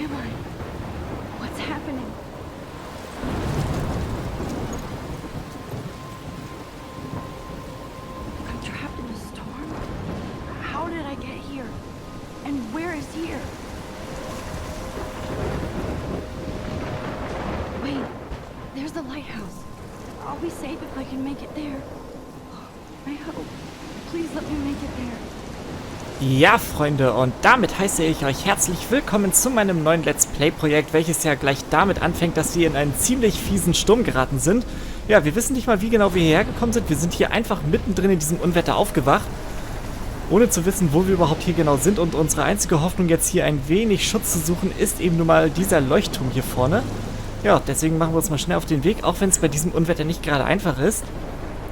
am I? What's happening? I'm trapped in a storm? How did I get here? And where is here? Wait, there's the lighthouse. I'll be safe if I can make it there. I hope. Please let me make it there. Ja, Freunde, und damit heiße ich euch herzlich willkommen zu meinem neuen Let's Play-Projekt, welches ja gleich damit anfängt, dass wir in einen ziemlich fiesen Sturm geraten sind. Ja, wir wissen nicht mal, wie genau wir hierher gekommen sind. Wir sind hier einfach mittendrin in diesem Unwetter aufgewacht, ohne zu wissen, wo wir überhaupt hier genau sind. Und unsere einzige Hoffnung, jetzt hier ein wenig Schutz zu suchen, ist eben nun mal dieser Leuchtturm hier vorne. Ja, deswegen machen wir uns mal schnell auf den Weg, auch wenn es bei diesem Unwetter nicht gerade einfach ist.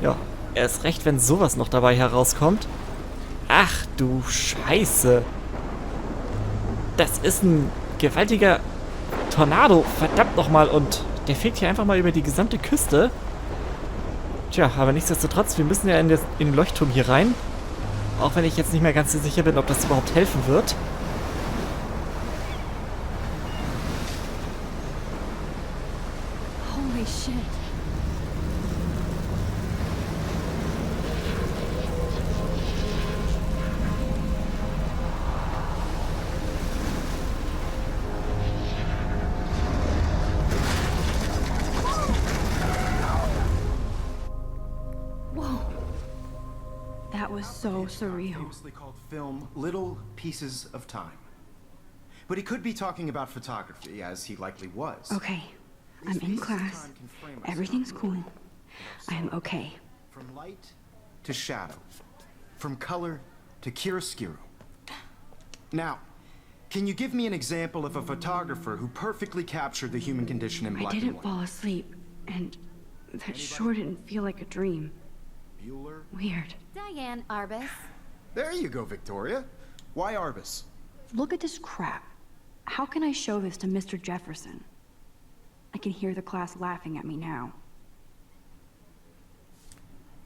Ja, erst recht, wenn sowas noch dabei herauskommt. Ach du Scheiße. Das ist ein gewaltiger Tornado, verdammt nochmal. Und der fegt hier einfach mal über die gesamte Küste. Tja, aber nichtsdestotrotz, wir müssen ja in den Leuchtturm hier rein. Auch wenn ich jetzt nicht mehr ganz so sicher bin, ob das überhaupt helfen wird. Holy shit. That was so surreal. Famously called film Little Pieces of Time. But he could be talking about photography, as he likely was. Okay, I'm in class. Everything's cool. I'm okay. From light to shadow. From color to chiaroscuro. Now, can you give me an example of a photographer who perfectly captured the human condition in black I and didn't white? fall asleep, and that sure didn't feel like a dream. Bueller? Weird. Diane Arbus. There you go, Victoria. Why Arbus? Look at this crap. How can I show this to Mr. Jefferson? I can hear the class laughing at me now.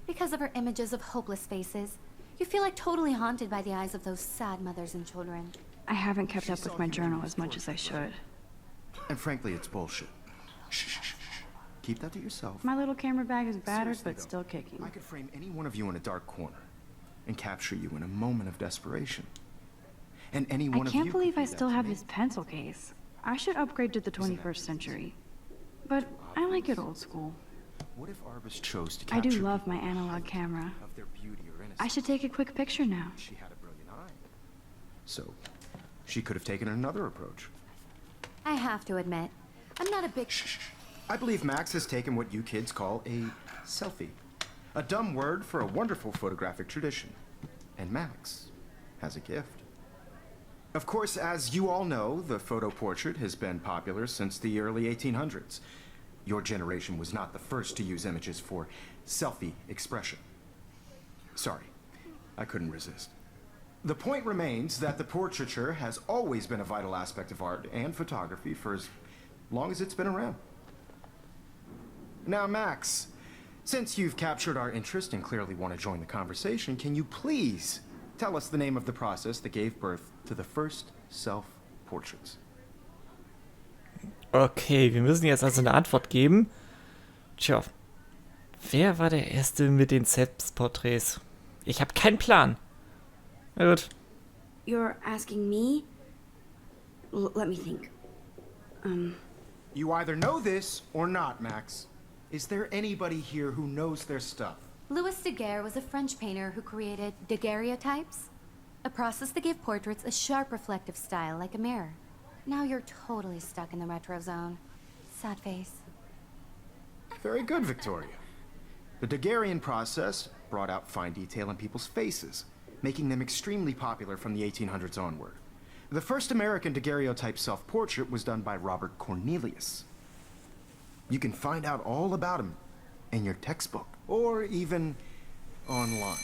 Because of her images of hopeless faces, you feel like totally haunted by the eyes of those sad mothers and children. I haven't kept up with my journal as much as I should. And frankly, it's bullshit. Shh, shh, shh, shh. Keep that to yourself. My little camera bag is battered, Seriously, but though, still kicking. I could frame any one of you in a dark corner and capture you in a moment of desperation. And any one I of you can't believe could I do that still to have me. this pencil case. I should upgrade to the 21st century. But I like it old school. What if Arbus chose to I capture do love people my analog camera. of their beauty or innocence? I should take a quick picture now. She had a brilliant eye. So, she could have taken another approach. I have to admit, I'm not a big... Shh, shh, shh. I believe Max has taken what you kids call a selfie. A dumb word for a wonderful photographic tradition. And Max has a gift. Of course, as you all know, the photo portrait has been popular since the early 1800s. Your generation was not the first to use images for selfie expression. Sorry, I couldn't resist. The point remains that the portraiture has always been a vital aspect of art and photography for as long as it's been around. Now, Max, since you've captured our interest and clearly want to join the conversation, can you please tell us the name of the process that gave birth to the first self-portraits? Okay, wir müssen jetzt also eine Antwort geben. Tja, wer war der Erste mit den Selbstporträts? Ich habe keinen Plan. Na gut. You're asking me? Let me think. You either know this or not, Max. Is there anybody here who knows their stuff? Louis Daguerre was a French painter who created daguerreotypes, a process that gave portraits a sharp reflective style like a mirror. Now you're totally stuck in the retro zone. Sad face. Very good, Victoria. The Daguerrean process brought out fine detail in people's faces, making them extremely popular from the 1800s onward. The first American daguerreotype self-portrait was done by Robert Cornelius. You can find out all about him in your textbook, or even online.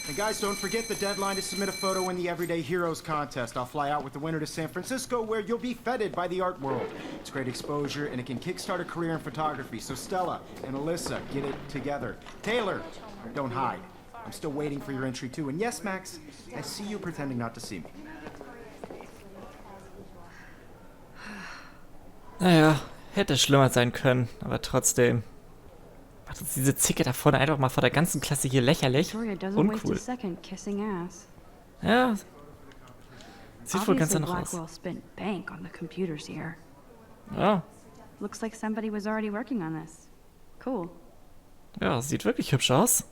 And guys, don't forget the deadline to submit a photo in the Everyday Heroes contest. I'll fly out with the winner to San Francisco, where you'll be feted by the art world. It's great exposure, and it can kickstart a career in photography. So Stella and Alyssa, get it together. Taylor, don't hide. I'm still waiting for your entry too. And yes, Max, I see you pretending not to see me. Naja, hätte schlimmer sein können, aber trotzdem. Macht uns diese Zicke da vorne einfach mal vor der ganzen Klasse hier lächerlich. Victoria doesn't waste a Uncool. second kissing ass. Ja, sieht wohl ganz Obviously, danach aus. Blackwell spent bank on the computers here. Ja, Looks like somebody was already working on this. Cool. ja, sieht wirklich hübsch aus.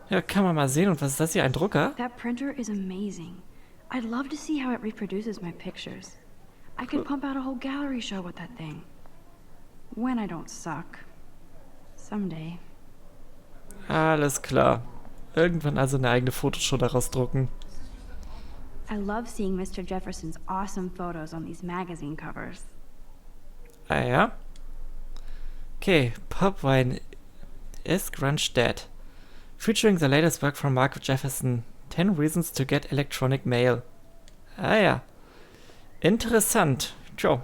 Ja, kann man mal sehen. Und was ist das hier, ein Drucker? That printer is amazing. I'd love to see how it reproduces my pictures. I could pump out a whole gallery show with that thing. When I don't suck. Someday. Alles klar. Irgendwann also eine eigene Fotoshow daraus drucken. I love seeing Mr. Jefferson's awesome photos on these magazine covers. Ah ja. Okay, Popwine is Grunge Dead. Featuring the latest work from Mark Jefferson. 10 Reasons to Get Electronic Mail. Ah ja. Interessant. Tja.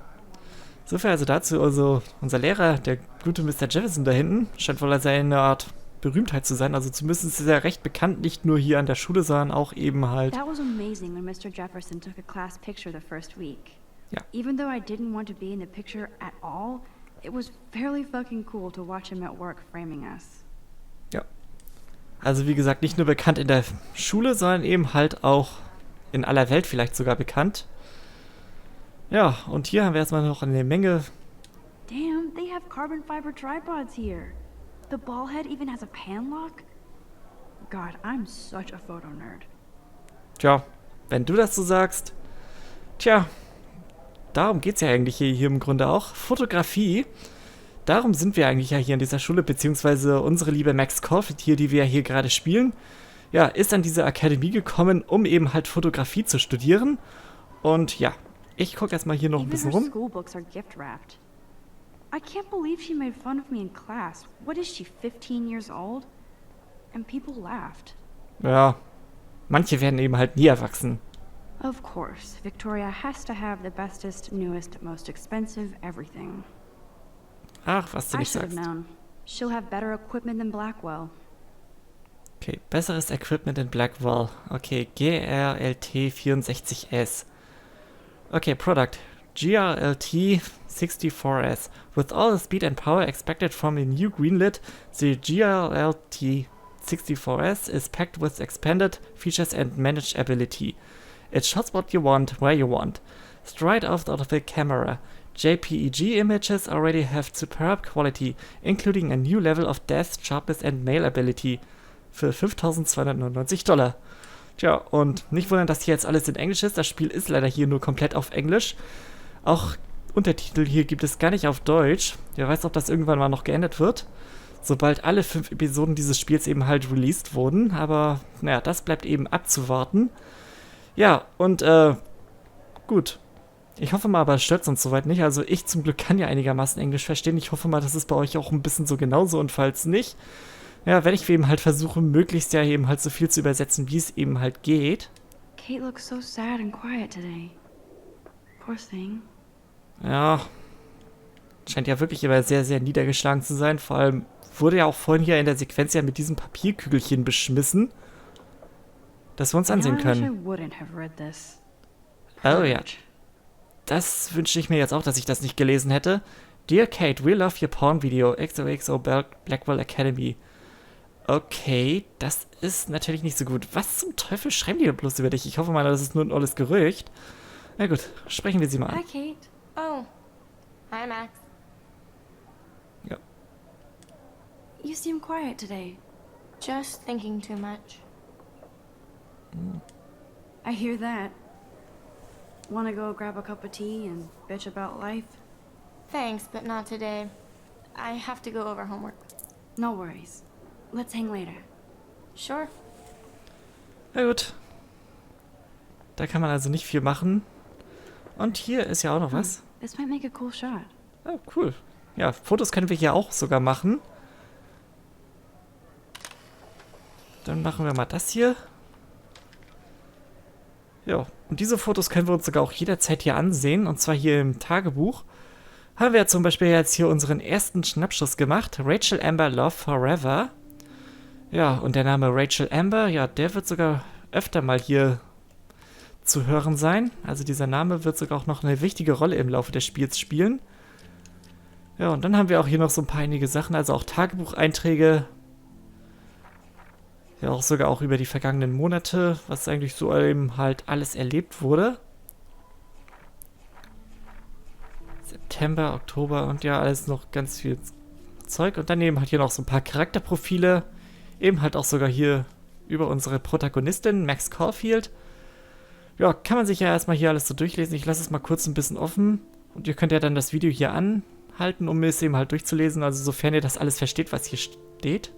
Soviel also dazu. Also unser Lehrer, der gute Mr. Jefferson da hinten, scheint wohl eine Art Berühmtheit zu sein. Also zumindest ist er recht bekannt, nicht nur hier an der Schule, sondern auch eben halt. That was amazing when Mr. Jefferson took a class picture the first week. Yeah. Even though I didn't want to be in the picture at all, it was fairly fucking cool to watch him at work framing us. Ja. Also wie gesagt, nicht nur bekannt in der Schule, sondern eben halt auch in aller Welt vielleicht sogar bekannt. Ja, und hier haben wir erstmal noch eine Menge. Damn, they have carbon fiber tripods here. The ball head even has a pan lock. God, I'm such a photo nerd. Tja, wenn du das so sagst. Tja, darum geht's ja eigentlich hier im Grunde auch. Fotografie. Darum sind wir eigentlich ja hier in dieser Schule, beziehungsweise unsere liebe Max Caulfield hier, die wir ja hier gerade spielen, ja, ist an diese Akademie gekommen, um eben halt Fotografie zu studieren. Und ja, ich gucke erstmal hier noch ein Even bisschen her rum. school books are gift wrapped. I can't believe she made fun of me in class. What is she, 15 years old? And people laughed. Ja, manche werden eben halt nie erwachsen. Of course, Victoria has to have the bestest, newest, most expensive everything. Ach, was du I nicht should have sagst. known. She'll have better equipment than Blackwell. Okay, besseres Equipment in Blackwell. Okay, GRLT 64S. Okay, Product. GRLT 64S. With all the speed and power expected from a new greenlit, the GRLT 64S is packed with expanded features and manageability. It shots what you want, where you want. Straight out of the camera. JPEG images already have superb quality, including a new level of depth, sharpness and mailability. Für $5.299. Tja, und nicht wundern, dass hier jetzt alles in Englisch ist. Das Spiel ist leider hier nur komplett auf Englisch. Auch Untertitel hier gibt es gar nicht auf Deutsch. Wer weiß, ob das irgendwann mal noch geändert wird. Sobald alle 5 Episoden dieses Spiels eben halt released wurden. Aber, naja, das bleibt eben abzuwarten. Ja, und, gut. Ich hoffe mal, aber es stört uns soweit nicht. Also ich zum Glück kann ja einigermaßen Englisch verstehen. Ich hoffe mal, das ist bei euch auch ein bisschen so genauso. Und falls nicht, ja, werde ich eben halt versuchen, möglichst ja eben halt so viel zu übersetzen, wie es eben halt geht. Kate looks so sad and quiet today. Poor thing. Ja, scheint ja wirklich immer sehr, sehr niedergeschlagen zu sein. Vor allem wurde ja auch vorhin hier in der Sequenz ja mit diesem Papierkügelchen beschmissen, das wir uns ansehen Now I wish I können. wouldn't have read this. Oh ja, das wünschte ich mir jetzt auch, dass ich das nicht gelesen hätte. Dear Kate, we love your porn video. XOXO Blackwell Academy. Okay, das ist natürlich nicht so gut. Was zum Teufel schreiben die da bloß über dich? Ich hoffe mal, das ist nur ein olles Gerücht. Na gut, sprechen wir sie mal an. Hi, Kate. Oh. Hi, Max. Ja. You seem quiet today. Just thinking too much. I hear that. Wanna go grab a cup of tea and bitch about life? Thanks, but not today. I have to go over homework. No worries. Let's hang later. Sure. Na gut. Da kann man also nicht viel machen. Und hier ist ja auch noch was. This might make a cool shot. Oh, cool. Ja, Fotos können wir hier auch sogar machen. Dann machen wir mal das hier. Ja, und diese Fotos können wir uns sogar auch jederzeit hier ansehen. Und zwar hier im Tagebuch. Haben wir zum Beispiel jetzt hier unseren ersten Schnappschuss gemacht. Rachel Amber Love Forever. Ja, und der Name Rachel Amber, ja, der wird sogar öfter mal hier zu hören sein. Also dieser Name wird sogar auch noch eine wichtige Rolle im Laufe des Spiels spielen. Ja, und dann haben wir auch hier noch so ein paar einige Sachen, also auch Tagebucheinträge. Ja, auch sogar auch über die vergangenen Monate, was eigentlich so eben halt alles erlebt wurde. September, Oktober und ja, alles noch ganz viel Zeug. Und dann eben halt hier noch so ein paar Charakterprofile. Eben halt auch sogar hier über unsere Protagonistin, Max Caulfield. Ja, kann man sich ja erstmal hier alles so durchlesen. Ich lasse es mal kurz ein bisschen offen. Und ihr könnt ja dann das Video hier anhalten, um es eben halt durchzulesen. Also sofern ihr das alles versteht, was hier steht.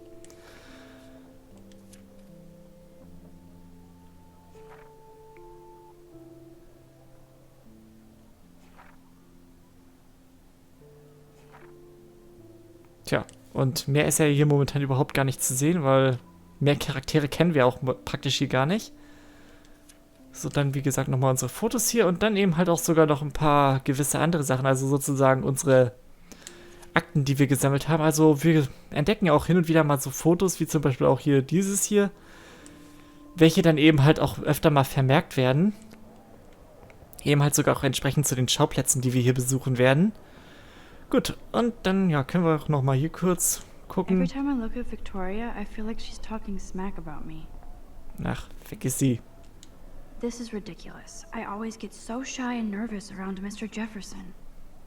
Tja, und mehr ist ja hier momentan überhaupt gar nicht zu sehen, weil mehr Charaktere kennen wir auch praktisch hier gar nicht. So, dann wie gesagt nochmal unsere Fotos hier und dann eben halt auch sogar noch ein paar gewisse andere Sachen, also sozusagen unsere Akten, die wir gesammelt haben. Also wir entdecken ja auch hin und wieder mal so Fotos, wie zum Beispiel auch hier dieses hier, welche dann eben halt auch öfter mal vermerkt werden. Eben halt sogar auch entsprechend zu den Schauplätzen, die wir hier besuchen werden. Gut, und dann ja, können wir auch nochmal hier kurz gucken. Every time I look at Victoria, I feel like she's talking smack about me. Ach, vergiss sie. This is ridiculous. I always get so shy and nervous around Mr. Jefferson.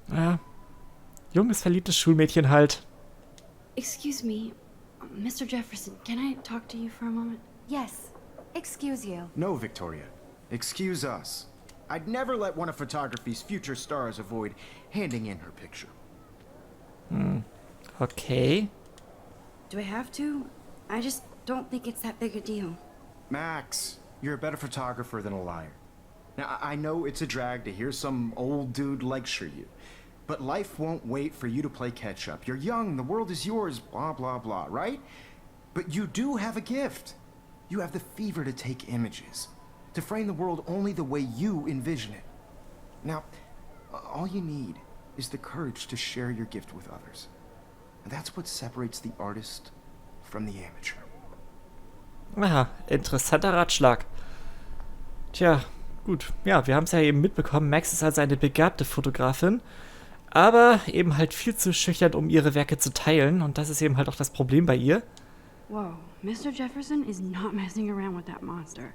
Ja, junges, verliebtes Schulmädchen halt. Excuse me, Mr. Jefferson, can I talk to you for a moment? Yes. Excuse you. No, Victoria. Excuse us. I'd never let one of photography's future stars avoid handing in her picture. Okay. Do I have to? I just don't think it's that big a deal. Max, you're a better photographer than a liar. Now, I know it's a drag to hear some old dude lecture you, but life won't wait for you to play catch up. You're young, the world is yours, blah, blah, blah, right? But you do have a gift. You have the fever to take images, to frame the world only the way you envision it. Now, all you need is the courage to share your gift with others. And that's what separates the artist from the amateur. Aha, interessanter Ratschlag. Tja, gut. Ja, wir haben es ja eben mitbekommen. Max ist also eine begabte Fotografin, aber eben halt viel zu schüchtern, um ihre Werke zu teilen. Und das ist eben halt auch das Problem bei ihr. Whoa, Mr. Jefferson is not messing around with that monster.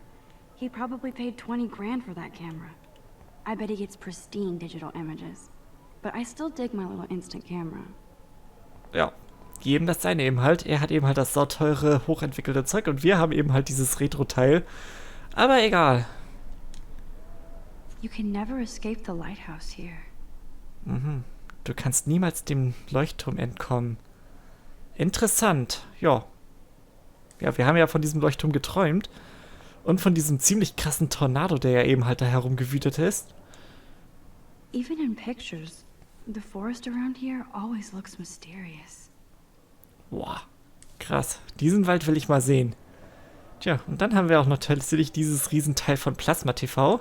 He probably paid 20 grand for that camera. I bet he gets pristine digital images. But I still dig my little instant camera. Ja, jedem das seine eben halt. Er hat eben halt das sauteure, hochentwickelte Zeug und wir haben eben halt dieses Retro-Teil. Aber egal. You can never escape the lighthouse here. Mhm. Du kannst niemals dem Leuchtturm entkommen. Interessant, ja. Ja, wir haben ja von diesem Leuchtturm geträumt. Und von diesem ziemlich krassen Tornado, der ja eben halt da herumgewütet ist. Even in pictures, the forest around here always looks mysterious. Boah, krass. Diesen Wald will ich mal sehen. Tja, und dann haben wir auch noch tatsächlich dieses Riesenteil von Plasma TV.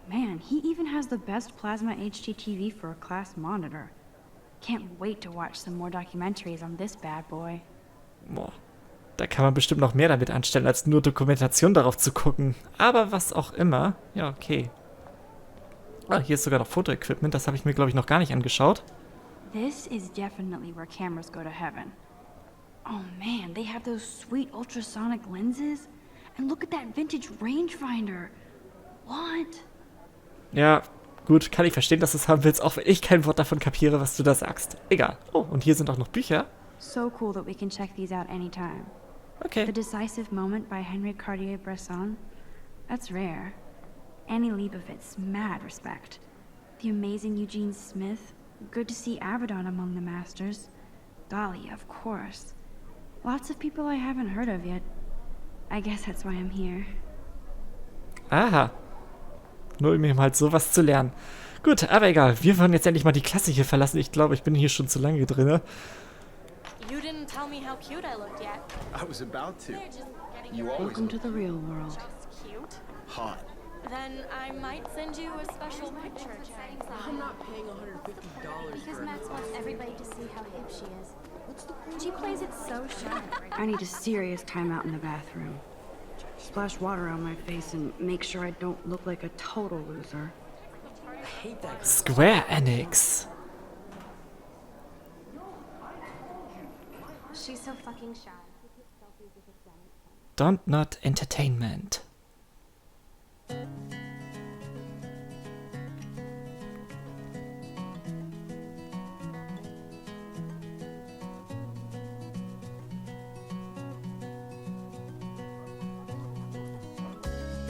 Man, he even has the best plasma HDTV for a class monitor. Can't wait to watch some more documentaries on this bad boy. Boah, da kann man bestimmt noch mehr damit anstellen, als nur Dokumentation darauf zu gucken. Aber was auch immer. Ja, okay. Ah, hier ist sogar noch Fotoequipment. Das habe ich mir, glaube ich, noch gar nicht angeschaut. This is definitely where cameras go to heaven. Oh man, they have those sweet ultrasonic lenses. And look at that vintage rangefinder. What? Ja, gut, kann ich verstehen, dass du es haben willst, auch wenn ich kein Wort davon kapiere, was du da sagst. Egal. Oh, und hier sind auch noch Bücher. So cool that we can check these out anytime. Okay. The Decisive Moment by Henry Cartier-Bresson. That's rare. Annie Leibovitz, mad respect. The amazing Eugene Smith. Good to see Abaddon among the masters. Dali, of course. Lots of people I haven't heard of yet. I guess that's why I'm here. Aha. Nur um eben halt sowas zu lernen. Gut, aber egal. Wir wollen jetzt endlich mal die Klasse hier verlassen. Ich glaube, ich bin hier schon zu lange drin. You didn't tell me how cute I looked yet. I was about to. They're just getting You your always Welcome to the real world. just cute. hot. Then I might send you a special picture. I'm not paying $150 Because for Max wants everybody to see how hip she is. She plays it so sharp. I need a serious timeout in the bathroom. Splash water on my face and make sure I don't look like a total loser. I hate that. Square Enix. She's so fucking shy. Dontnod Entertainment.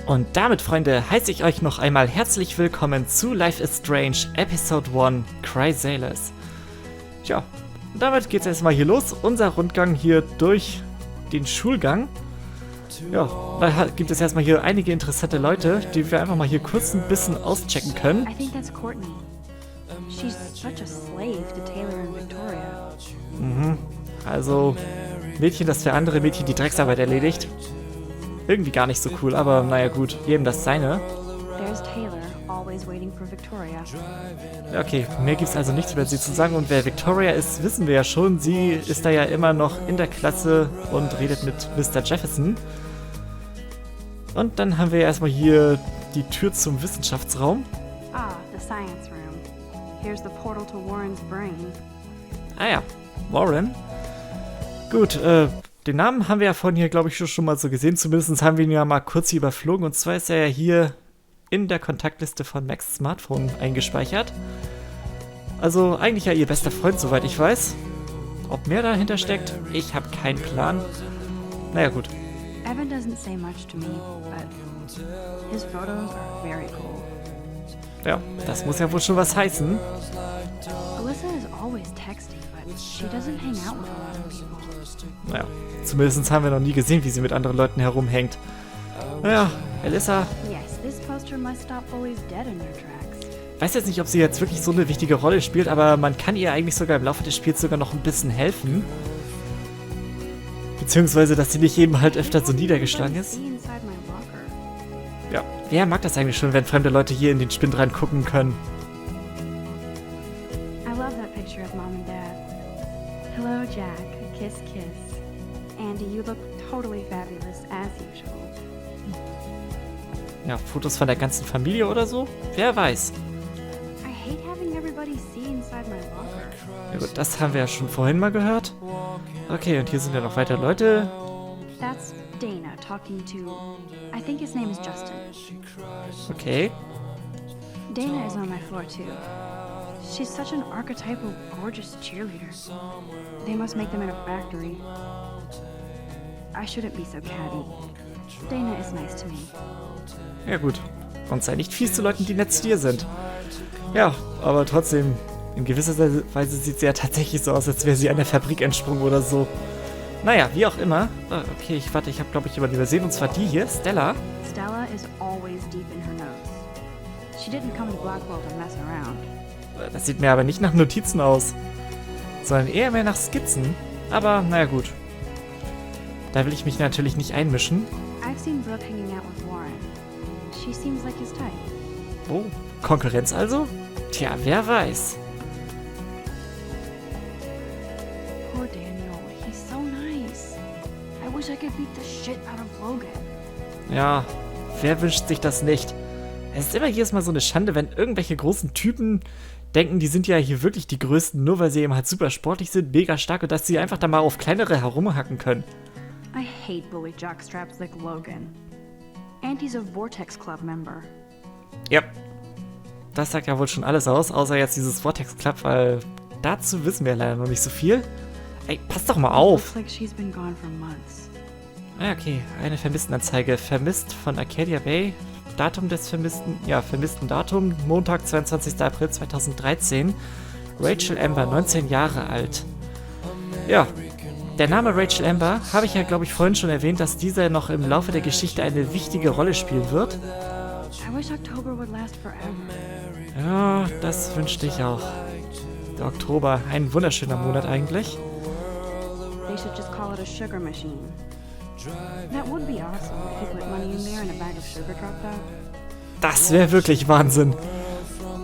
Und damit, Freunde, heiße ich euch noch einmal herzlich willkommen zu Life is Strange Episode 1 Chrysalis. Tja, und damit geht's erstmal hier los. Unser Rundgang hier durch den Schulgang. Ja, da gibt es erstmal hier einige interessante Leute, die wir einfach mal hier kurz ein bisschen auschecken können. I think that's Courtney. She's such a slave to Taylor and Victoria. Also, Mädchen, das für andere Mädchen die Drecksarbeit erledigt. Irgendwie gar nicht so cool, aber naja gut, jedem das seine. There's Taylor, always waiting for Victoria. Ja, okay, mehr gibt's also nichts über sie zu sagen. Und wer Victoria ist, wissen wir ja schon. Sie ist da ja immer noch in der Klasse und redet mit Mr. Jefferson. Und dann haben wir erstmal hier die Tür zum Wissenschaftsraum. Ah, the science room. Here's the portal to Warren's brain. Ah ja, Warren. Gut, den Namen haben wir ja vorhin hier, glaube ich, schon mal so gesehen. Zumindest haben wir ihn ja mal kurz hier überflogen. Und zwar ist er ja hier in der Kontaktliste von Max Smartphone eingespeichert. Also eigentlich ja ihr bester Freund, soweit ich weiß. Ob mehr dahinter steckt, ich habe keinen Plan. Naja gut. Evan doesn't say much to me, but his photos are very cool. Ja, das muss ja wohl schon was heißen. Alyssa is always texting, but she doesn't hang out with a lot of people. Naja, zumindest haben wir noch nie gesehen, wie sie mit anderen Leuten herumhängt. Naja, Alyssa, Yes, this poster must stop bullies dead in their tracks. weiß jetzt nicht, ob sie jetzt wirklich so eine wichtige Rolle spielt, aber man kann ihr eigentlich sogar im Laufe des Spiels sogar noch ein bisschen helfen. Beziehungsweise, dass sie nicht eben halt öfter so niedergeschlagen ist. See inside my locker. Ja, wer mag das eigentlich schon, wenn fremde Leute hier in den Spind reingucken können? I love that picture of Mom and Dad. Hello, Jack. Kiss, kiss. Andy, you look totally fabulous, as usual. Ja, Fotos von der ganzen Familie oder so? Wer weiß. I hate having everybody see inside my locker. Ja gut, das haben wir ja schon vorhin mal gehört. Okay, und hier sind ja noch weitere Leute. That's Dana talking to... I think his name is Justin. Okay. Dana is on my floor, too. She's such an archetypal, gorgeous cheerleader. They must make them in a factory. I shouldn't be so catty. Dana is nice to me. Ja gut. Und sei nicht fies zu Leuten, die nett zu dir sind. Ja, aber trotzdem, in gewisser Weise sieht sie ja tatsächlich so aus, als wäre sie einer Fabrik entsprungen oder so. Naja, wie auch immer. Okay, ich habe glaube ich jemanden übersehen, und zwar die hier, Stella. Stella is always deep in her notes. She didn't come to Blackwell to mess around. Das sieht mir aber nicht nach Notizen aus, sondern eher mehr nach Skizzen. Aber naja gut. Da will ich mich natürlich nicht einmischen. I've seen Brooke hanging out with Warren. She seems like his type. Oh, Konkurrenz also? Tja, wer weiß. Poor Daniel, he's so nice. I wish I could beat the shit out of Logan. Ja, wer wünscht sich das nicht? Es ist immer jedes Mal so eine Schande, wenn irgendwelche großen Typen denken, die sind ja hier wirklich die Größten, nur weil sie eben halt super sportlich sind, mega stark und dass sie einfach da mal auf kleinere herumhacken können. I hate bully jockstraps like Logan. And he's a Vortex Club member. Ja, das sagt ja wohl schon alles aus, außer jetzt dieses Vortex Club, weil dazu wissen wir leider noch nicht so viel. Ey, pass doch mal auf! Looks like she's been gone for months. Ah, okay, eine Vermisstenanzeige. Vermisst von Arcadia Bay. Datum des vermissten Datum, Montag, 22. April 2013. Rachel Amber, 19 Jahre alt. Ja, der Name Rachel Amber habe ich ja, glaube ich, vorhin schon erwähnt, dass dieser noch im Laufe der Geschichte eine wichtige Rolle spielen wird. I wish October would last forever. Ja, das wünschte ich auch. Der Oktober, ein wunderschöner Monat eigentlich. They should just call it a sugar machine. That would be awesome if you put money in there and a bag of sugar dropped out. Das wäre wirklich Wahnsinn.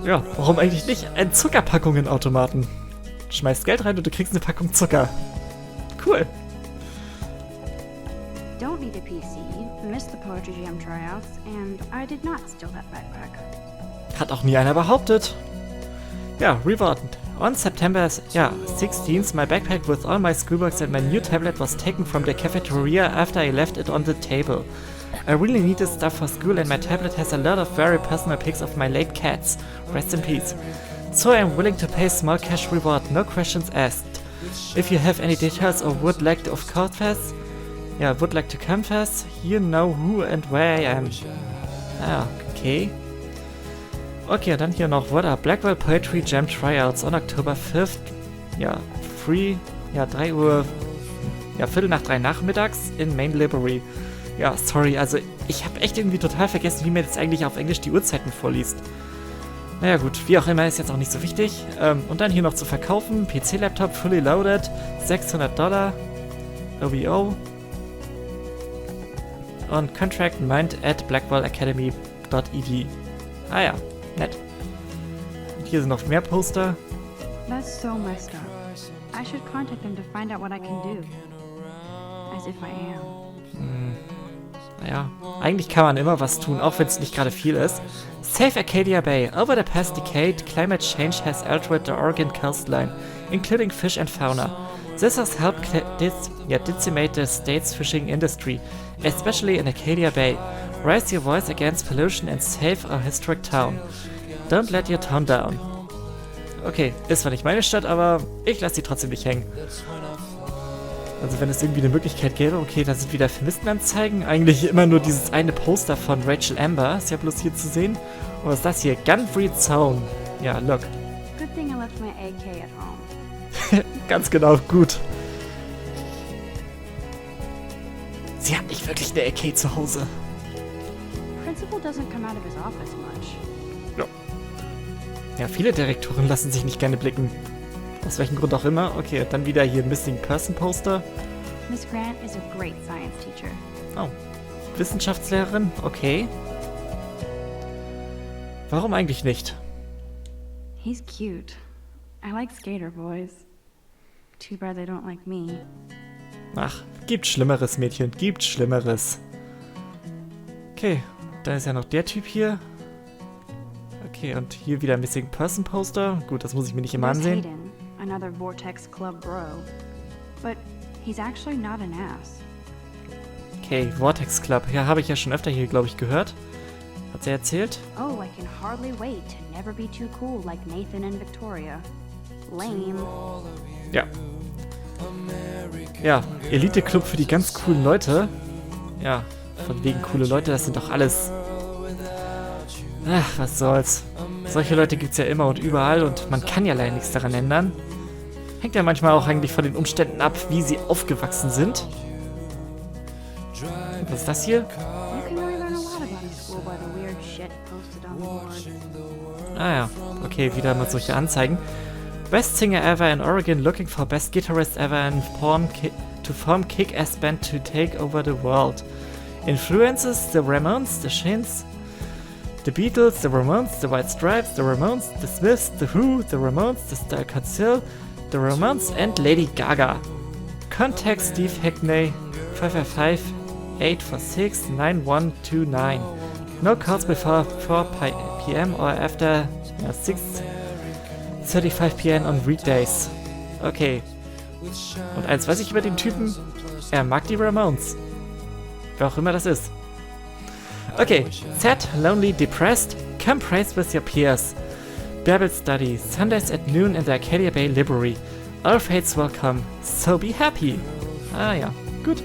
Ja, warum eigentlich nicht? Ein Zuckerpackungen-Automaten. Schmeißt Geld rein und du kriegst eine Packung Zucker. Cool. Don't need a PC, missed the Poetry Jam tryouts, and I did not steal that backpack. Hat auch nie einer behauptet. Ja, Reward. On September 16th, my backpack with all my schoolworks and my new tablet was taken from the cafeteria after I left it on the table. I really needed stuff for school and my tablet has a lot of very personal pics of my late cats. Rest in peace. So I am willing to pay small cash reward, no questions asked. If you have any details or would like to confess, you know who and where I am. Ah, okay. Okay, dann hier noch, what are Blackwell Poetry Jam Tryouts on October 5th? Ja, 3 Uhr, Viertel nach 3 nachmittags in Main Library. Ja, sorry, also ich habe echt irgendwie total vergessen, wie man jetzt eigentlich auf Englisch die Uhrzeiten vorliest. Naja gut, wie auch immer, ist jetzt auch nicht so wichtig. Und dann hier noch zu verkaufen, PC-Laptop fully loaded, $600, OVO. Und Contract mined at blackwellacademy.ed. Ah ja, nett. Und hier sind noch mehr Poster. That's so messed up. I should contact them to find out what I can do. As if I am. Naja, eigentlich kann man immer was tun, auch wenn es nicht gerade viel ist. Save Acadia Bay. Over the past decade, climate change has altered the Oregon coastline, including fish and fauna. This has helped decimate the state's fishing industry, especially in Acadia Bay. Raise your voice against pollution and save our historic town. Don't let your town down. Okay, ist zwar nicht meine Stadt, aber ich lasse sie trotzdem nicht hängen. Also wenn es irgendwie eine Möglichkeit gäbe, okay, da sind wieder Vermisstenanzeigen. Eigentlich immer nur dieses eine Poster von Rachel Amber, ist ja bloß hier zu sehen. Und was ist das hier? Gun-Free Zone. Ja, look. Good thing I left my AK at home. Ganz genau, gut. Sie hat nicht wirklich eine AK zu Hause. Principal doesn't come out of his office much. Ja, viele Direktoren lassen sich nicht gerne blicken. Aus welchem Grund auch immer. Okay, dann wieder hier Missing Person Poster. Miss Grant is a great science teacher. Oh. Wissenschaftslehrerin? Okay. Warum eigentlich nicht? He's cute. I like skater boys. Too bad they don't like me. Ach, gibt Schlimmeres, Mädchen. Gibt Schlimmeres. Okay, dann ist ja noch der Typ hier. Okay, und hier wieder Missing Person Poster. Gut, das muss ich mir nicht immer There's ansehen. Hayden, another Vortex Club bro. But he's actually not an ass. Okay, Vortex Club. Ja, habe ich ja schon öfter hier, glaube ich, gehört. Hat sie erzählt? Oh, I can hardly wait to never be too cool like Nathan and Victoria. Lame. Ja. Ja, Elite-Club für die ganz coolen Leute. Ja, von wegen coole Leute, das sind doch alles... Ach, was soll's. Solche Leute gibt's ja immer und überall und man kann ja leider nichts daran ändern. Hängt ja manchmal auch eigentlich von den Umständen ab, wie sie aufgewachsen sind. Und was ist das hier? You can really learn a lot about a school by the weird shit posted on the board. Ah ja, okay, wieder mal solche Anzeigen. Best singer ever in Oregon looking for best guitarist ever to form kick-ass band to take over the world. Influences, the Ramones, the Shins, the Beatles, the Ramones, the White Stripes, the Ramones, the Smiths, the Who, the Ramones, the Style Council, the Ramones and Lady Gaga. Contact Steve Hackney 555-846-9129. No calls before 4 p.m. or after 6:35 p.m. on weekdays. Okay. Und eins weiß ich über den Typen. Er mag die Ramones. Wer auch immer das ist. Okay. Sad, lonely, depressed. Come praise with your peers. Bible study. Sundays at noon in the Acadia Bay Library. All faiths welcome. So be happy. Ah ja. Gut.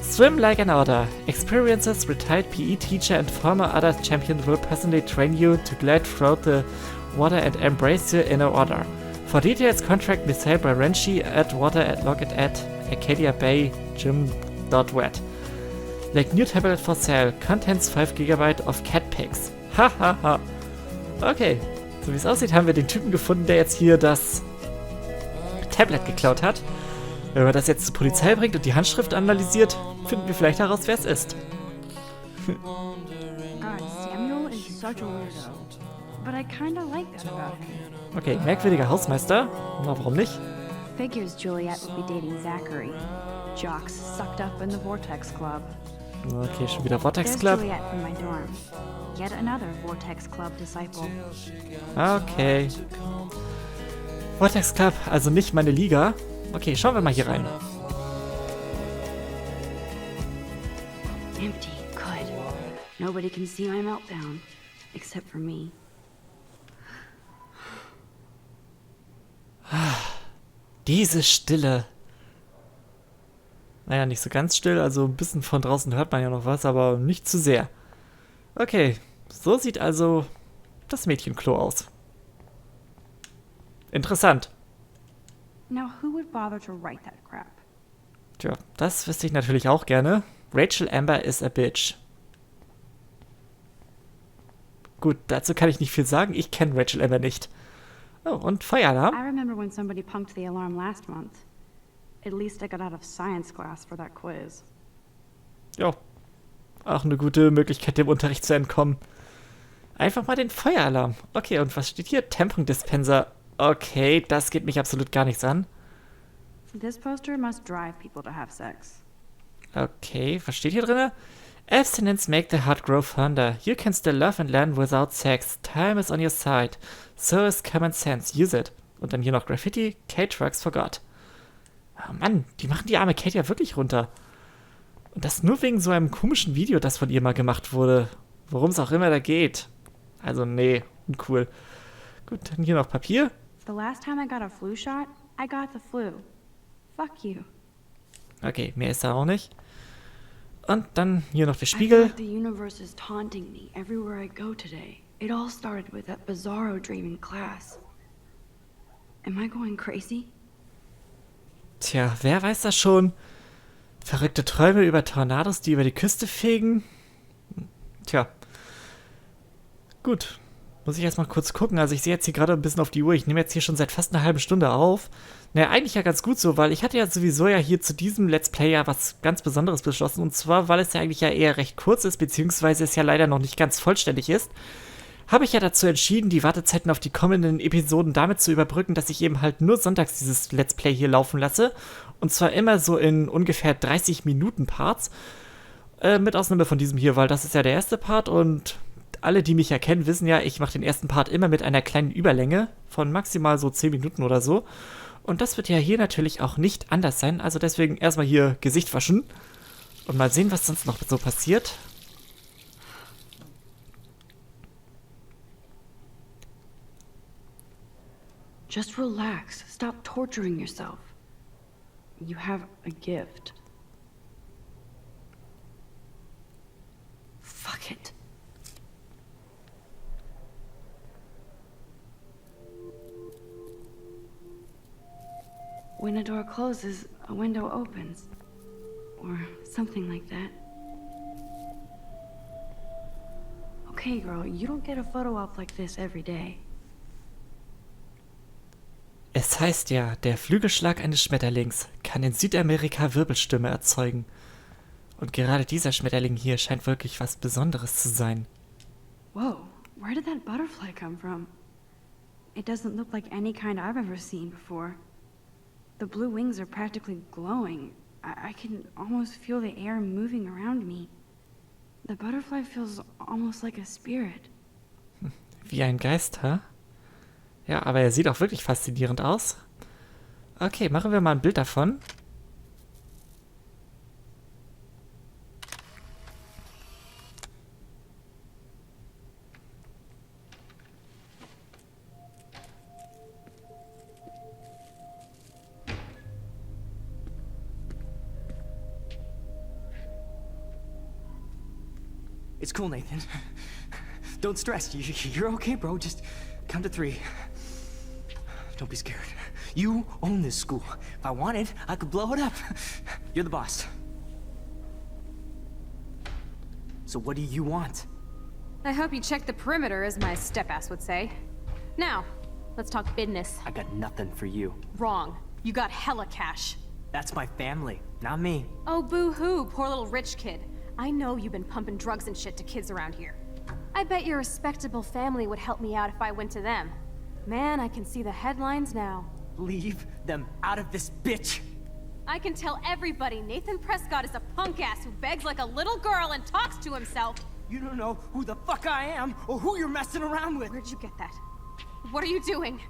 Swim like an otter. Experiences, retired PE teacher and former other champion will personally train you to glide throughout the water and embrace your inner order. For details, contact Michelle Barenchi at water@logit at Acadia Bay Gym.wet. Like new tablet for sale. Contents 5 GB of cat pics. Hahaha. Okay. So wie es aussieht, haben wir den Typen gefunden, der jetzt hier das Tablet geklaut hat. Wenn man das jetzt zur Polizei bringt und die Handschrift analysiert, finden wir vielleicht heraus, wer es ist. God, Samuel is such a weirdo. But I kinda like that about him. Okay, merkwürdiger Hausmeister. Na, warum nicht? Figures Juliet would be dating Zachary. Jocks sucked up in the Vortex Club. Okay, schon wieder Vortex There's Club. Juliet from my dorm. Yet another Vortex Club disciple. Okay. Vortex Club, also nicht meine Liga. Okay, schauen wir mal hier rein. Empty. Good. Nobody can see my meltdown. Except for me. Diese Stille. Naja, nicht so ganz still, also ein bisschen von draußen hört man ja noch was, aber nicht zu sehr. Okay, so sieht also das Mädchenklo aus. Interessant. Now who would bother to write that crap? Tja, das wüsste ich natürlich auch gerne. Rachel Amber is a bitch. Gut, dazu kann ich nicht viel sagen. Ich kenne Rachel Amber nicht. Oh, und Feueralarm. I remember when somebody punked the alarm last month. At least I got out of science class for that quiz. Ja, auch eine gute Möglichkeit, dem Unterricht zu entkommen. Einfach mal den Feueralarm. Okay, und was steht hier? Tampon-Dispenser. Okay, das geht mich absolut gar nichts an. This poster must drive people to have sex. Okay, was steht hier drin? Abstinence make the heart grow fonder. You can still love and learn without sex. Time is on your side. So is common sense. Use it. Und dann hier noch Graffiti. Kate works for God. Oh Mann, die machen die arme Kate ja wirklich runter. Und das nur wegen so einem komischen Video, das von ihr mal gemacht wurde. Worum es auch immer da geht. Also nee, uncool. Gut, dann hier noch Papier. The last time I got a flu shot, I got the flu. Fuck you. Okay, mehr ist da auch nicht. Und dann hier noch der I feel Spiegel. like the universe is taunting me everywhere I go today. It all started with that bizarro dream in class. Am I going crazy? Tja, wer weiß das schon? Verrückte Träume über Tornados, die über die Küste fegen? Tja. Gut. Muss ich erstmal kurz gucken. Also ich sehe jetzt hier gerade ein bisschen auf die Uhr. Ich nehme jetzt hier schon seit fast einer halben Stunde auf. Naja, eigentlich ja ganz gut so, weil ich hatte ja sowieso ja hier zu diesem Let's Play ja was ganz Besonderes beschlossen. Und zwar, weil es ja eigentlich ja eher recht kurz ist, beziehungsweise es ja leider noch nicht ganz vollständig ist, habe ich ja dazu entschieden, die Wartezeiten auf die kommenden Episoden damit zu überbrücken, dass ich eben halt nur sonntags dieses Let's Play hier laufen lasse. Und zwar immer so in ungefähr 30 Minuten Parts. Mit Ausnahme von diesem hier, weil das ist ja der erste Part und alle, die mich ja kennen, wissen ja, ich mache den ersten Part immer mit einer kleinen Überlänge von maximal so 10 Minuten oder so. Und das wird ja hier natürlich auch nicht anders sein. Also deswegen erstmal hier Gesicht waschen und mal sehen, was sonst noch so passiert. Just relax. Stop torturing yourself. You have a gift. Fuck it. When a door closes, a window opens. Or something like that. Okay, girl, you don't get a photo op like this every day. Es heißt ja, der Flügelschlag eines Schmetterlings kann in Südamerika Wirbelstürme erzeugen. Und gerade dieser Schmetterling hier scheint wirklich was Besonderes zu sein. Whoa, where did that butterfly come from? It doesn't look like any kind I've ever seen before. The blue wings are practically glowing. I can almost feel the air moving around me. The butterfly feels almost like a spirit. Wie ein Geist, ha? Ja, aber er sieht auch wirklich faszinierend aus. Okay, machen wir mal ein Bild davon. It's cool, Nathan. Don't stress. You're okay, bro. Just count to 3. Don't be scared. You own this school. If I wanted, I could blow it up. You're the boss. So what do you want? I hope you check the perimeter, as my step-ass would say. Now, let's talk business. I got nothing for you. Wrong. You got hella cash. That's my family, not me. Oh, boo-hoo, poor little rich kid. I know you've been pumping drugs and shit to kids around here. I bet your respectable family would help me out if I went to them. Man, I can see the headlines now. Leave them out of this bitch. I can tell everybody Nathan Prescott is a punk ass who begs like a little girl and talks to himself. You don't know who the fuck I am or who you're messing around with. Where'd you get that? What are you doing?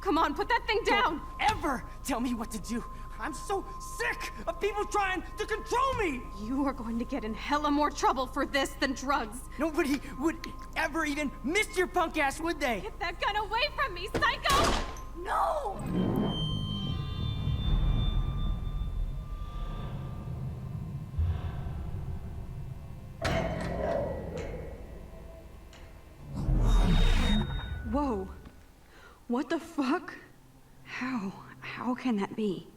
Come on, put that thing down! Don't ever tell me what to do. I'm so sick of people trying to control me! You are going to get in hella more trouble for this than drugs. Nobody would ever even miss your punk ass, would they? Get that gun away from me, psycho! No! Whoa. What the fuck? How can that be?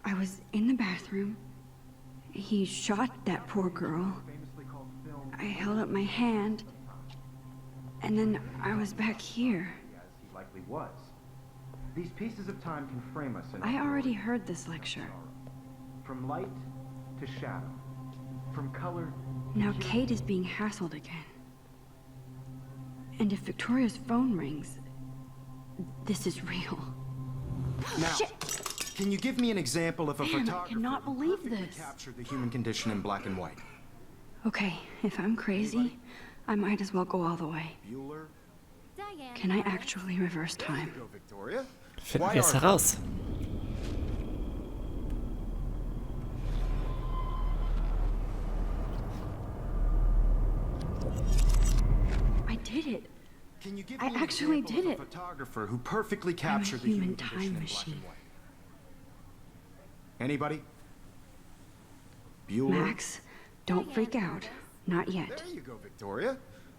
I was in the bathroom. He shot that poor girl. I held up my hand. And then I was back here. As he likely was. These pieces of time can frame us in I already heard this lecture. from light to shadow, from color. Now Kate is being hassled again. And if Victoria's phone rings, this is real. Now, Shit. can you give me an example of a Damn, I photographer cannot who believe perfectly this. captured the human condition in black and white? Okay, if I'm crazy, I might as well go all the way. Bueller? Diane. Can I actually reverse time? Go, Victoria. Finden wir es heraus. I did it. Can you give I me an actually example did of a it. photographer who perfectly captured the human human condition time in black machine. and white? Anybody? Bueller? Max, don't freak out. Not yet. There you go, Victoria.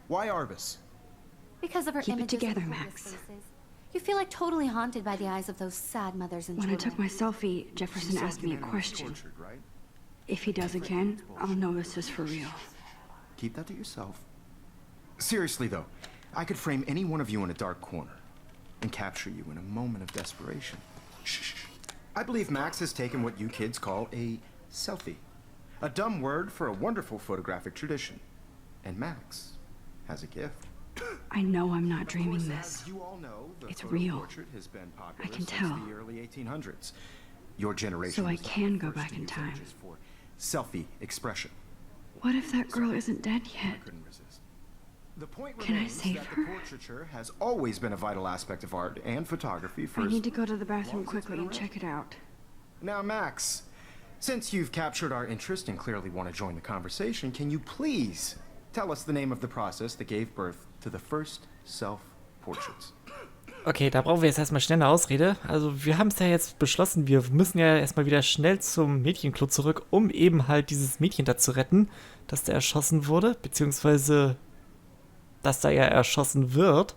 Why Arbus? Because of her Keep it images together, of hopeless Max. faces. You feel like totally haunted by the eyes of those sad mothers and When I children. took my selfie, Jefferson asked me a question. Tortured, right? If he does again, I'll know this is for real. Keep that to yourself. Seriously, though, I could frame any one of you in a dark corner and capture you in a moment of desperation. Shh. I believe Max has taken what you kids call a selfie. A dumb word for a wonderful photographic tradition. And Max has a gift. I know I'm not Of dreaming course, this. as you all know, the It's photo real. portrait has been popular I can since tell. the early 1800s. Your generation So I was the can go first back to in use time. images for selfie expression. What if that girl isn't dead yet? I couldn't resist. The point Can I remains save that her? the portraiture has always been a vital aspect of art and photography for I as need to go to the bathroom long as it's quickly been and check it out. Now, Max, since you've captured our interest and clearly want to join the conversation, can you please tell us the name of the process that gave birth to the first self-portraits? Okay, da brauchen wir jetzt erstmal schnell eine Ausrede. Also wir haben es ja jetzt beschlossen, wir müssen ja erstmal wieder schnell zum Mädchenklo zurück, um eben halt dieses Mädchen da zu retten, das da erschossen wurde, beziehungsweise dass da ja erschossen wird.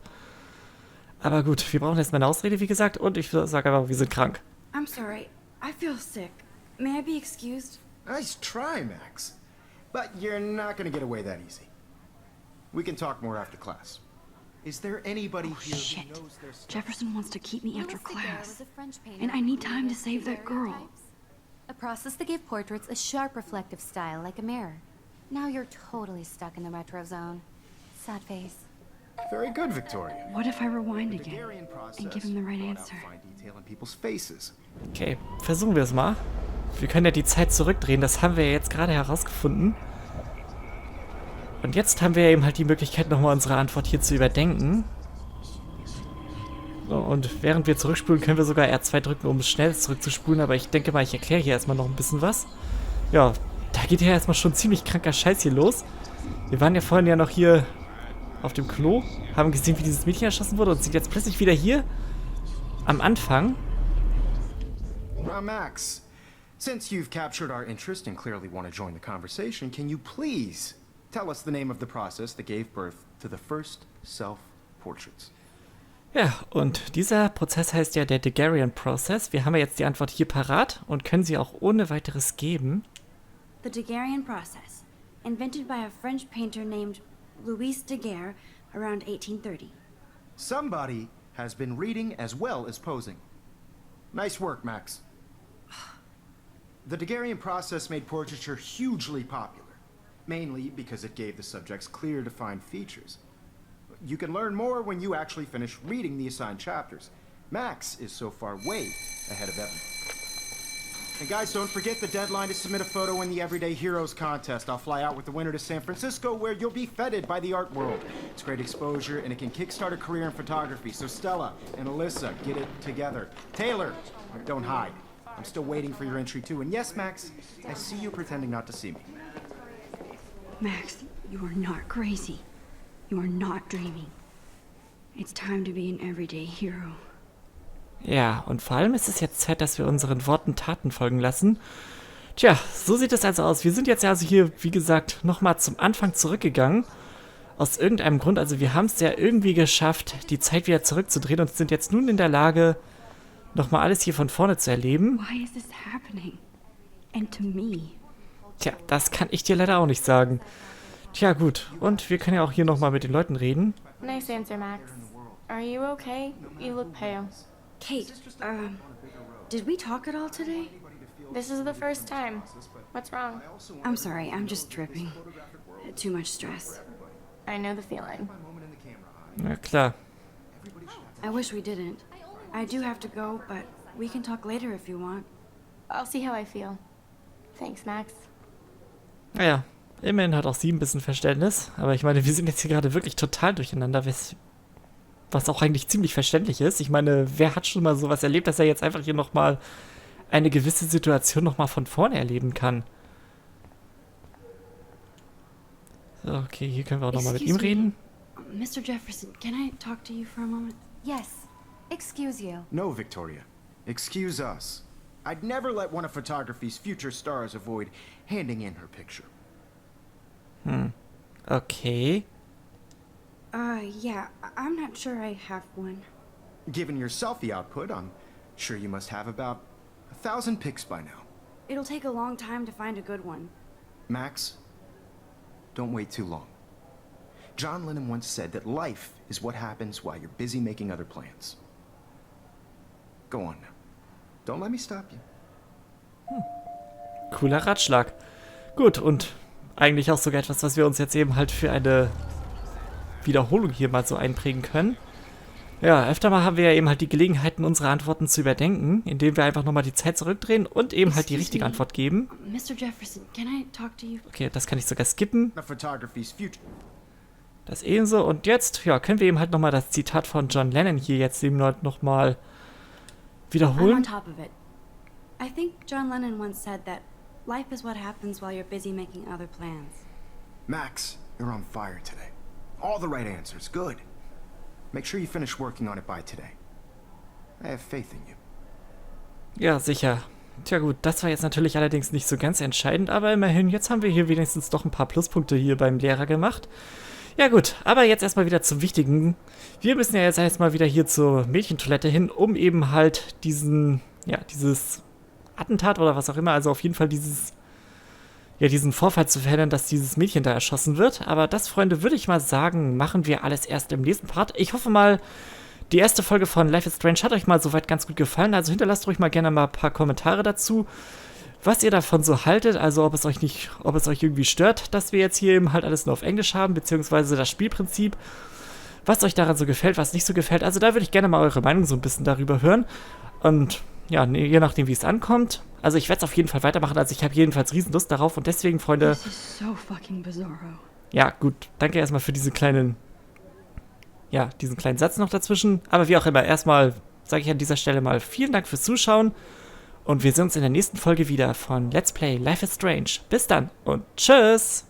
Aber gut, wir brauchen erstmal eine Ausrede, wie gesagt, und ich sage einfach, wir sind krank. I'm sorry. I feel sick. May I be excused? Nice try, Max. But you're not going to get away that easy. We can talk more after class. Is there anybody Oh, here shit. who knows their stuff? Jefferson wants to keep me after Louis Daguerre class. was a French painter And I who need time to created save that girl. daguerreotypes, a process that gave portraits a sharp reflective style like a mirror. Now you're totally stuck in the retro zone. Sad face. Very good, Victoria. What if I rewind The again Daguerrean process and give him the right brought out answer? fine detail in people's faces. Okay, versuchen wir es mal. Wir können ja die Zeit zurückdrehen, das haben wir ja jetzt gerade herausgefunden. Und jetzt haben wir ja eben halt die Möglichkeit, nochmal unsere Antwort hier zu überdenken. So, und während wir zurückspulen, können wir sogar R2 drücken, um es schnell zurückzuspulen. Aber ich denke mal, ich erkläre hier erstmal noch ein bisschen was. Ja, da geht ja erstmal schon ziemlich kranker Scheiß hier los. Wir waren ja vorhin ja noch hier auf dem Klo, haben gesehen, wie dieses Mädchen erschossen wurde und sind jetzt plötzlich wieder hier am Anfang. Now, Max, since you've captured our interest and clearly want to join the conversation, can you please tell us the name of the process that gave birth to the first self-portraits? Ja, und dieser Prozess heißt ja der Daguerrean Process. Wir haben ja jetzt die Antwort hier parat und können sie auch ohne weiteres geben. The Daguerrean process, invented by a French painter named Louis Daguerre around 1830. Somebody has been reading as well as posing. Nice work, Max. The Daguerrean process made portraiture hugely popular, mainly because it gave the subjects clear, defined features. You can learn more when you actually finish reading the assigned chapters. Max is so far way ahead of Evan. And guys, don't forget the deadline to submit a photo in the Everyday Heroes contest. I'll fly out with the winner to San Francisco, where you'll be feted by the art world. It's great exposure, and it can kickstart a career in photography. So Stella and Alyssa, get it together. Taylor, don't hide. I'm still waiting for your entry too. And yes, Max, I see you pretending not to see me. Max, you are not crazy. You are not dreaming. It's time to be an everyday hero. Ja, und vor allem ist es jetzt Zeit, dass wir unseren Worten Taten folgen lassen. Tja, so sieht es also aus. Wir sind jetzt also hier, wie gesagt, nochmal zum Anfang zurückgegangen. Aus irgendeinem Grund, also wir haben es ja irgendwie geschafft, die Zeit wieder zurückzudrehen und sind jetzt nun in der Lage, nochmal alles hier von vorne zu erleben. Why is this happening? And to me? Tja, das kann ich dir leider auch nicht sagen. Tja, gut. Und wir können ja auch hier nochmal mit den Leuten reden. Nice answer, Max. Are you okay? You look pale. Kate, did we talk at all today? This is the first time. What's wrong? I'm sorry, I'm just tripping. Too much stress. I know the feeling. Na klar. I wish we didn't. I do have to go, but we can talk later if you want. I'll see how I feel. Thanks, Max. Naja, immerhin hat auch sie ein bisschen Verständnis. Aber ich meine, wir sind jetzt hier gerade wirklich total durcheinander, was auch eigentlich ziemlich verständlich ist. Ich meine, wer hat schon mal sowas erlebt, dass er jetzt einfach hier nochmal eine gewisse Situation nochmal von vorne erleben kann? So, okay, hier können wir auch nochmal mit ihm reden. Mr. Jefferson, can I talk to you for a moment? Yes. Excuse you. No, Victoria. Excuse us. I'd never let one of photography's future stars avoid handing in her picture. Okay. Yeah, I'm not sure I have one. Given your selfie output, I'm sure you must have about 1,000 pics by now. It'll take a long time to find a good one. Max, don't wait too long. John Lennon once said that life is what happens while you're busy making other plans. Go on now. Don't let me stop you. Cooler Ratschlag. Gut, und eigentlich auch sogar etwas, was wir uns jetzt eben halt für eine Wiederholung hier mal so einprägen können. Ja, öfter mal haben wir ja eben halt die Gelegenheiten, unsere Antworten zu überdenken, indem wir einfach nochmal die Zeit zurückdrehen und eben halt die richtige Antwort geben. Mr. Jefferson, can I talk to you? Okay, das kann ich sogar skippen. Photography's future. Das ebenso. Und jetzt, ja, können wir eben halt nochmal das Zitat von John Lennon hier jetzt eben nochmal I'm on wiederholen. top of it. I think John Lennon once said that life is what happens while you're busy making other plans. Max, you're on fire today. All the right answers. Good. Make sure you finish working on it by today. I have faith in you. Ja, sicher. Tja gut, das war jetzt natürlich allerdings nicht so ganz entscheidend, aber immerhin, jetzt haben wir hier wenigstens doch ein paar Pluspunkte hier beim Lehrer gemacht. Ja gut, aber jetzt erstmal wieder zum Wichtigen. Wir müssen ja jetzt erstmal wieder hier zur Mädchentoilette hin, um eben halt dieses Attentat oder was auch immer, also auf jeden Fall diesen Vorfall zu verhindern, dass dieses Mädchen da erschossen wird. Aber das, Freunde, würde ich mal sagen, machen wir alles erst im nächsten Part. Ich hoffe mal, die erste Folge von Life is Strange hat euch mal soweit ganz gut gefallen. Also hinterlasst ruhig mal gerne mal ein paar Kommentare dazu, was ihr davon so haltet. Also ob es euch irgendwie stört, dass wir jetzt hier eben halt alles nur auf Englisch haben, beziehungsweise das Spielprinzip. Was euch daran so gefällt, was nicht so gefällt. Also da würde ich gerne mal eure Meinung so ein bisschen darüber hören. Und ja, je nachdem, wie es ankommt. Also ich werde es auf jeden Fall weitermachen. Also ich habe jedenfalls riesen Lust darauf. Und deswegen, Freunde... This is so fucking bizarro. Ja, gut. Danke erstmal für diesen kleinen Satz noch dazwischen. Aber wie auch immer, erstmal sage ich an dieser Stelle mal vielen Dank fürs Zuschauen. Und wir sehen uns in der nächsten Folge wieder von Let's Play Life is Strange. Bis dann und tschüss!